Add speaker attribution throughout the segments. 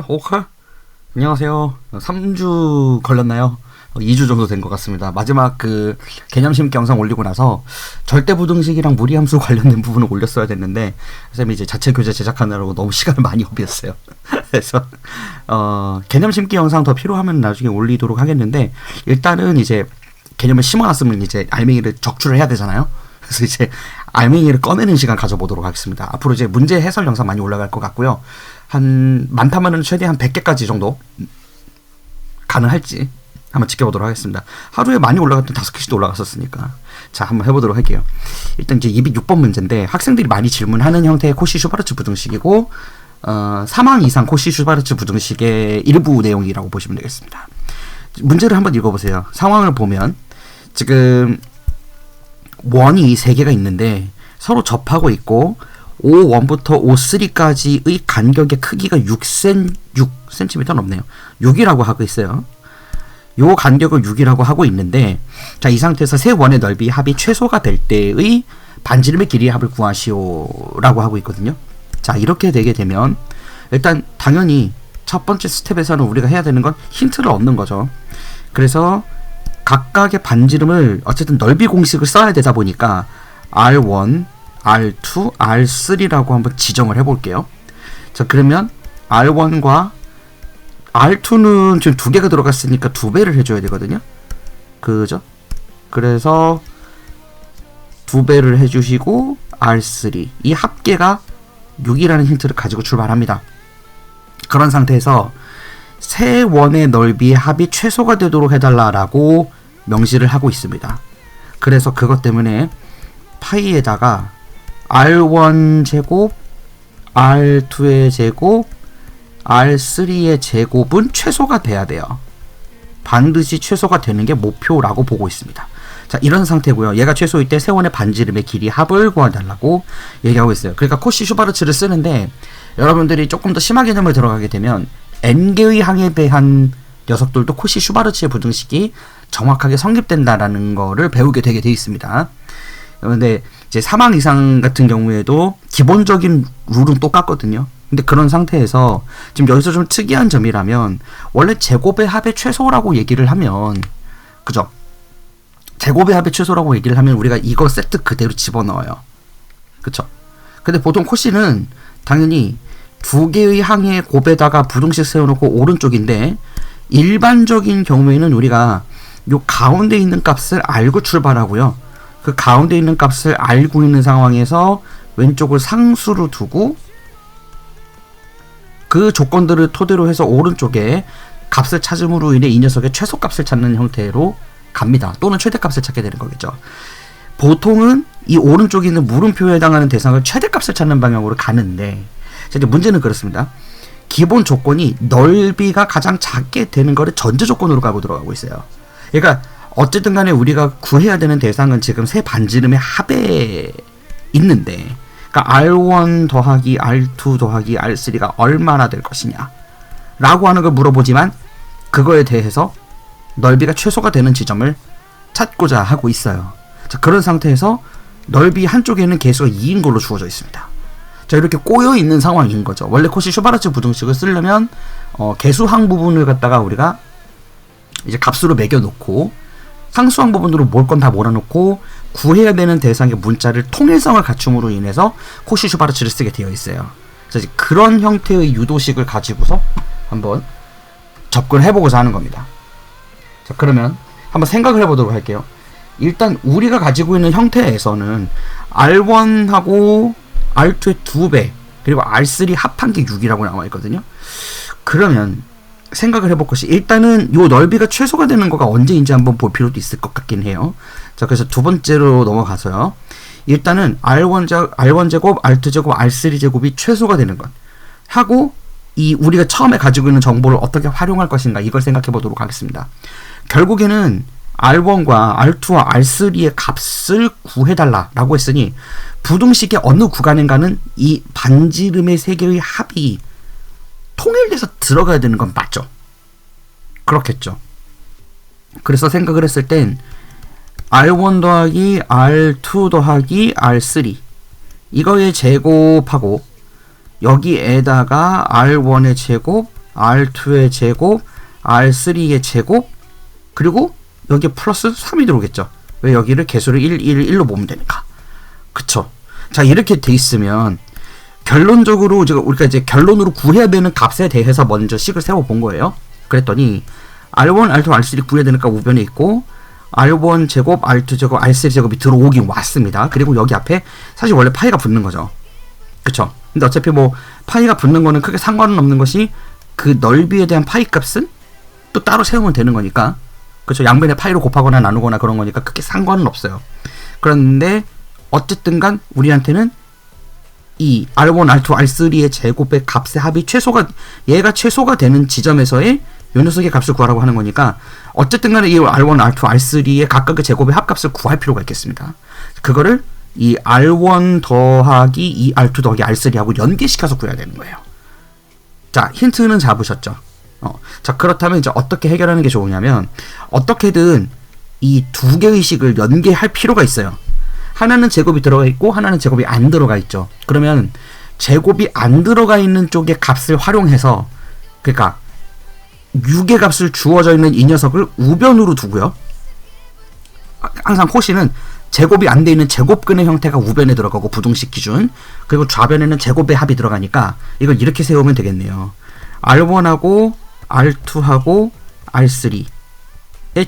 Speaker 1: 오카? 안녕하세요. 3주 걸렸나요? 2주 정도 된 것 같습니다. 마지막 그 개념 심기 영상 올리고 나서 절대부등식이랑 무리함수 관련된 부분을 올렸어야 됐는데 쌤이 이제 자체 교재 제작하느라고 너무 시간을 많이 허비했어요. 그래서 개념 심기 영상 더 필요하면 나중에 올리도록 하겠는데, 일단은 이제 개념을 심어놨으면 이제 알맹이를 적출을 해야 되잖아요. 그래서 이제 알맹이를 꺼내는 시간 가져보도록 하겠습니다. 앞으로 이제 문제 해설 영상 많이 올라갈 것 같고요. 많다면은 최대 한 100개까지 정도 가능할지 한번 지켜보도록 하겠습니다. 하루에 많이 올라갔던 5개씩도 올라갔었으니까. 자, 한번 해보도록 할게요. 일단 이제 206번 문제인데, 학생들이 많이 질문하는 형태의 코시-슈바르츠 부등식이고, 사망 이상 코시-슈바르츠 부등식의 일부 내용이라고 보시면 되겠습니다. 문제를 한번 읽어보세요. 상황을 보면 지금 원이 3개가 있는데 서로 접하고 있고, O1부터 O3까지의 간격의 크기가 6cm 넘네요. 6이라고 하고 있어요. 요 간격을 6이라고 하고 있는데, 자, 이 상태에서 세 원의 넓이 합이 최소가 될 때의 반지름의 길이의 합을 구하시오라고 하고 있거든요. 자, 이렇게 되게 되면 일단 당연히 첫 번째 스텝에서는 우리가 해야 되는 건 힌트를 얻는 거죠. 그래서 각각의 반지름을 어쨌든 넓이 공식을 써야 되다 보니까 R1, R2, R3라고 한번 지정을 해볼게요. 자, 그러면 R1과 R2는 지금 2개가 들어갔으니까 2배를 해줘야 되거든요. 그죠? 그래서 2배를 해주시고 R3, 이 합계가 6이라는 힌트를 가지고 출발합니다. 그런 상태에서 세 원의 넓이의 합이 최소가 되도록 해달라라고 명시를 하고 있습니다. 그래서 그것 때문에 파이에다가 R1 제곱, R2의 제곱, R3의 제곱은 최소가 돼야 돼요. 반드시 최소가 되는 게 목표라고 보고 있습니다. 자, 이런 상태고요. 얘가 최소일 때 세원의 반지름의 길이 합을 구해달라고 얘기하고 있어요. 그러니까 코시-슈바르츠를 쓰는데, 여러분들이 조금 더 심한 개념을 들어가게 되면 n개의 항에 대한 녀석들도 코시-슈바르츠의 부등식이 정확하게 성립된다라는 거를 배우게 되게 돼 있습니다. 근데 이제 사망 이상 같은 경우에도 기본적인 룰은 똑같거든요. 근데 그런 상태에서 지금 여기서 좀 특이한 점이라면, 원래 제곱의 합의 최소라고 얘기를 하면, 그죠? 제곱의 합의 최소라고 얘기를 하면 우리가 이거 세트 그대로 집어넣어요. 그쵸? 근데 보통 코시는 당연히 2개의 항의 곱에다가 부등식 세워놓고 오른쪽인데, 일반적인 경우에는 우리가 요 가운데 있는 값을 알고 출발하고요. 그 가운데 있는 값을 알고 있는 상황에서 왼쪽을 상수로 두고 그 조건들을 토대로 해서 오른쪽에 값을 찾음으로 인해 이 녀석의 최소값을 찾는 형태로 갑니다. 또는 최대값을 찾게 되는 거겠죠. 보통은 이 오른쪽에 있는 물음표에 해당하는 대상을 최대값을 찾는 방향으로 가는데, 이제 문제는 그렇습니다. 기본 조건이 넓이가 가장 작게 되는 거를 전제 조건으로 가고 들어가고 있어요. 그러니까 어쨌든 간에 우리가 구해야 되는 대상은 지금 세 반지름의 합에 있는데, 그러니까 R1 더하기 R2 더하기 R3가 얼마나 될 것이냐 라고 하는 걸 물어보지만, 그거에 대해서 넓이가 최소가 되는 지점을 찾고자 하고 있어요. 자, 그런 상태에서 넓이 한쪽에는 개수가 2인 걸로 주어져 있습니다. 자, 이렇게 꼬여있는 상황인 거죠. 원래 코시-슈바르츠 부등식을 쓰려면 개수항 부분을 갖다가 우리가 이제 값으로 매겨놓고 상수항 부분으로 몰 건 다 몰아놓고 구해야 되는 대상의 문자를 통일성을 갖춤으로 인해서 코시-슈바르츠를 쓰게 되어 있어요. 그래서 이제 그런 형태의 유도식을 가지고서 한번 접근해보고자 하는 겁니다. 자, 그러면 한번 생각을 해보도록 할게요. 일단 우리가 가지고 있는 형태에서는 R1하고 R2의 2배, 그리고 R3 합한 게 6이라고 나와 있거든요. 그러면 생각을 해볼 것이, 일단은 요 넓이가 최소가 되는 거가 언제인지 한번 볼 필요도 있을 것 같긴 해요. 자, 그래서 두 번째로 넘어가서요. 일단은 R1제곱, R2제곱, R3제곱이 최소가 되는 것 하고, 이 우리가 처음에 가지고 있는 정보를 어떻게 활용할 것인가, 이걸 생각해 보도록 하겠습니다. 결국에는 R1과 R2와 R3의 값을 구해달라라고 했으니, 부등식의 어느 구간인가는 이 반지름의 세 개의 합이 통일돼서 들어가야 되는 건 맞죠? 그렇겠죠. 그래서 생각을 했을 땐 R1 더하기 R2 더하기 R3 이거의 제곱하고 여기에다가 R1의 제곱, R2의 제곱, R3의 제곱 그리고 여기에 플러스 3이 들어오겠죠. 왜 여기를 개수를 1, 1, 1로 모으면 되니까. 그쵸. 자, 이렇게 돼 있으면 결론적으로 우리가 이제 결론으로 구해야 되는 값에 대해서 먼저 식을 세워본 거예요. 그랬더니 R1, R2, R3 구해야 되는 값 우변에 있고 R1 제곱, R2 제곱, R3 제곱이 들어오긴 왔습니다. 그리고 여기 앞에 사실 원래 파이가 붙는 거죠. 그쵸? 근데 어차피 뭐 파이가 붙는 거는 크게 상관은 없는 것이 그 넓이에 대한 파이 값은 또 따로 세우면 되는 거니까. 그쵸? 양변에 파이로 곱하거나 나누거나 그런 거니까 크게 상관은 없어요. 그런데 어쨌든 간 우리한테는 이 R1, R2, R3의 제곱의 값의 합이 얘가 최소가 되는 지점에서의 요 녀석의 값을 구하라고 하는 거니까 어쨌든 간에 이 R1, R2, R3의 각각의 제곱의 합값을 구할 필요가 있겠습니다. 그거를 이 R1 더하기 이 R2 더하기 R3하고 연계시켜서 구해야 되는 거예요. 자, 힌트는 잡으셨죠? 자, 그렇다면 이제 어떻게 해결하는 게 좋으냐면 어떻게든 이 두 개의 식을 연계할 필요가 있어요. 하나는 제곱이 들어가 있고 하나는 제곱이 안 들어가 있죠. 그러면 제곱이 안 들어가 있는 쪽의 값을 활용해서 그러니까 6의 값을 주어져 있는 이 녀석을 우변으로 두고요. 항상 코시는 제곱이 안 돼 있는 제곱근의 형태가 우변에 들어가고 부등식 기준 그리고 좌변에는 제곱의 합이 들어가니까 이걸 이렇게 세우면 되겠네요. R1하고 R2하고 R3의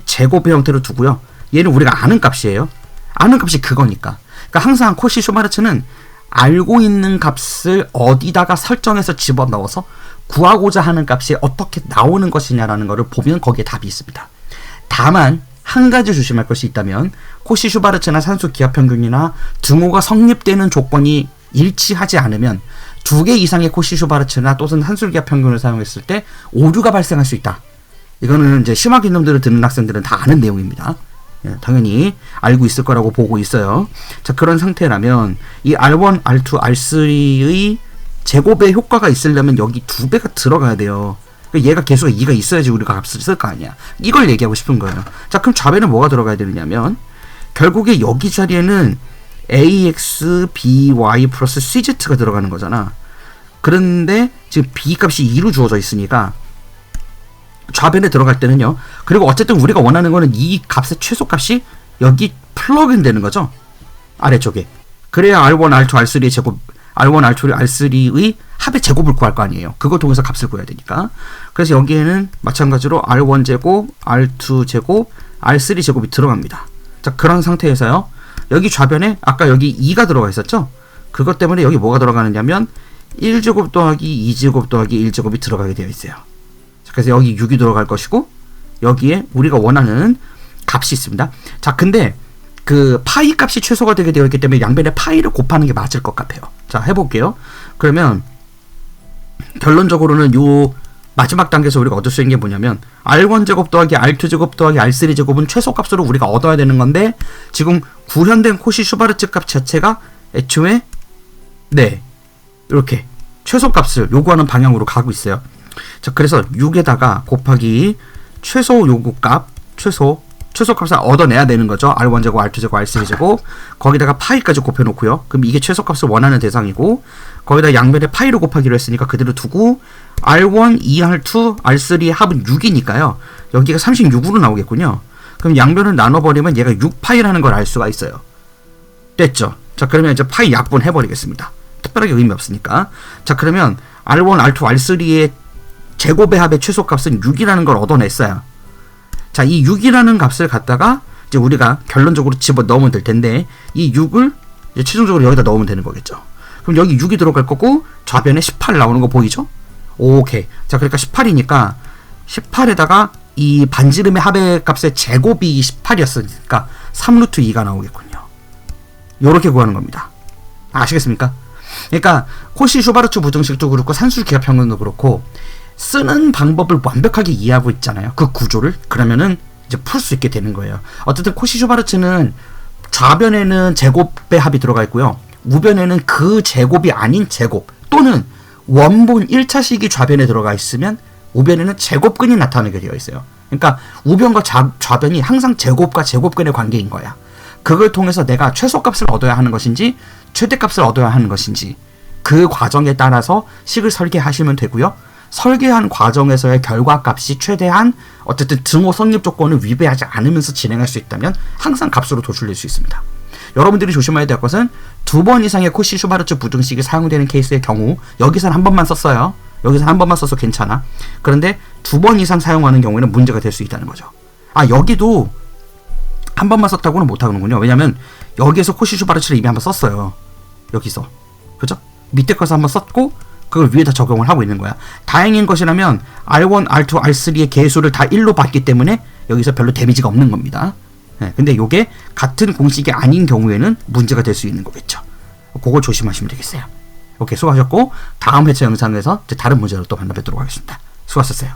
Speaker 1: 제곱의 형태로 두고요. 얘는 우리가 아는 값이에요. 아는 값이 그거니까. 그러니까 항상 코시 슈바르츠는 알고 있는 값을 어디다가 설정해서 집어넣어서 구하고자 하는 값이 어떻게 나오는 것이냐라는 것을 보면 거기에 답이 있습니다. 다만 한 가지 조심할 것이 있다면 코시 슈바르츠나 산수 기하 평균이나 등호가 성립되는 조건이 일치하지 않으면 두 개 이상의 코시 슈바르츠나 또는 산수 기하 평균을 사용했을 때 오류가 발생할 수 있다. 이거는 이제 심화 개념들을 듣는 학생들은 다 아는 내용입니다. 예, 당연히 알고 있을 거라고 보고 있어요. 자, 그런 상태라면 이 R1, R2, R3의 제곱의 효과가 있으려면 여기 두 배가 들어가야 돼요. 얘가 개수가 2가 있어야지 우리가 값을 쓸 거 아니야. 이걸 얘기하고 싶은 거예요. 자, 그럼 좌변에 뭐가 들어가야 되느냐면 결국에 여기 자리에는 ax, by 플러스 cz가 들어가는 거잖아. 그런데 지금 b 값이 2로 주어져 있으니까 좌변에 들어갈 때는요. 그리고 어쨌든 우리가 원하는 거는 이 값의 최소값이 여기 플러그인 되는 거죠. 아래쪽에. 그래야 R1, R2, R3의 제곱, R1, R2, R3의 합의 제곱을 구할 거 아니에요. 그걸 통해서 값을 구해야 되니까. 그래서 여기에는 마찬가지로 R1 제곱, R2 제곱, R3 제곱이 들어갑니다. 자, 그런 상태에서요. 여기 좌변에 아까 여기 2가 들어가 있었죠? 그것 때문에 여기 뭐가 들어가느냐면 1제곱 더하기 2제곱 더하기 1제곱이 들어가게 되어 있어요. 그래서 여기 6이 들어갈 것이고 여기에 우리가 원하는 값이 있습니다. 자, 근데 그 파이 값이 최소가 되게 되어 있기 때문에 양변에 파이를 곱하는 게 맞을 것 같아요. 자, 해볼게요. 그러면 결론적으로는 요 마지막 단계에서 우리가 얻을 수 있는 게 뭐냐면 R1제곱 더하기 R2제곱 더하기 R3제곱은 최소값으로 우리가 얻어야 되는 건데 지금 구현된 코시 슈바르츠 값 자체가 애초에 네 이렇게 최소값을 요구하는 방향으로 가고 있어요. 자, 그래서 6에다가 곱하기 최소 요구값, 최소값을 얻어내야 되는 거죠. R1제곱, R2제곱, R3제곱. 거기다가 파이까지 곱해놓고요. 그럼 이게 최소값을 원하는 대상이고, 거기다 양변에 파이를 곱하기로 했으니까 그대로 두고, R1, 2R2, R3의 합은 6이니까요. 여기가 36으로 나오겠군요. 그럼 양변을 나눠버리면 얘가 6파이라는 걸 알 수가 있어요. 됐죠? 자, 그러면 이제 파이 약분 해버리겠습니다. 특별하게 의미 없으니까. 자, 그러면 R1, R2, R3의 제곱의 합의 최소값은 6이라는 걸 얻어냈어요. 자, 이 6이라는 값을 갖다가 이제 우리가 결론적으로 집어 넣으면 될 텐데 이 6을 이제 최종적으로 여기다 넣으면 되는 거겠죠. 그럼 여기 6이 들어갈 거고 좌변에 18 나오는 거 보이죠? 오케이. 자, 그러니까 18이니까 18에다가 이 반지름의 합의 값의 제곱이 18이었으니까 3루트 2가 나오겠군요. 요렇게 구하는 겁니다. 아시겠습니까? 그러니까 코시 슈바르츠 부등식도 그렇고 산술 기하 평균도 그렇고 쓰는 방법을 완벽하게 이해하고 있잖아요. 그 구조를. 그러면은 이제 풀 수 있게 되는 거예요. 어쨌든 코시 슈바르츠는 좌변에는 제곱의 합이 들어가 있고요. 우변에는 그 제곱이 아닌 제곱 또는 원본 1차식이 좌변에 들어가 있으면 우변에는 제곱근이 나타나게 되어 있어요. 그러니까 우변과 좌변이 항상 제곱과 제곱 간의 관계인 거야. 그걸 통해서 내가 최소값을 얻어야 하는 것인지 최대값을 얻어야 하는 것인지 그 과정에 따라서 식을 설계하시면 되고요. 설계한 과정에서의 결과값이 최대한 어쨌든 등호 성립 조건을 위배하지 않으면서 진행할 수 있다면 항상 값으로 도출될 수 있습니다. 여러분들이 조심해야 될 것은 2번 이상의 코시-슈바르츠 부등식이 사용되는 케이스의 경우 여기서는 한 번만 썼어요. 여기서 한 번만 써서 괜찮아. 그런데 2번 이상 사용하는 경우에는 문제가 될 수 있다는 거죠. 여기도 한 번만 썼다고는 못하는군요. 왜냐면 여기에서 코시-슈바르츠를 이미 한번 썼어요. 여기서. 그죠? 밑에 것을 한번 썼고 그걸 위에다 적용을 하고 있는 거야. 다행인 것이라면 R1, R2, R3의 개수를 다 1로 봤기 때문에 여기서 별로 데미지가 없는 겁니다. 네, 근데 이게 같은 공식이 아닌 경우에는 문제가 될 수 있는 거겠죠. 그걸 조심하시면 되겠어요. 오케이, 수고하셨고 다음 회차 영상에서 다른 문제로 또 만나뵙도록 하겠습니다. 수고하셨어요.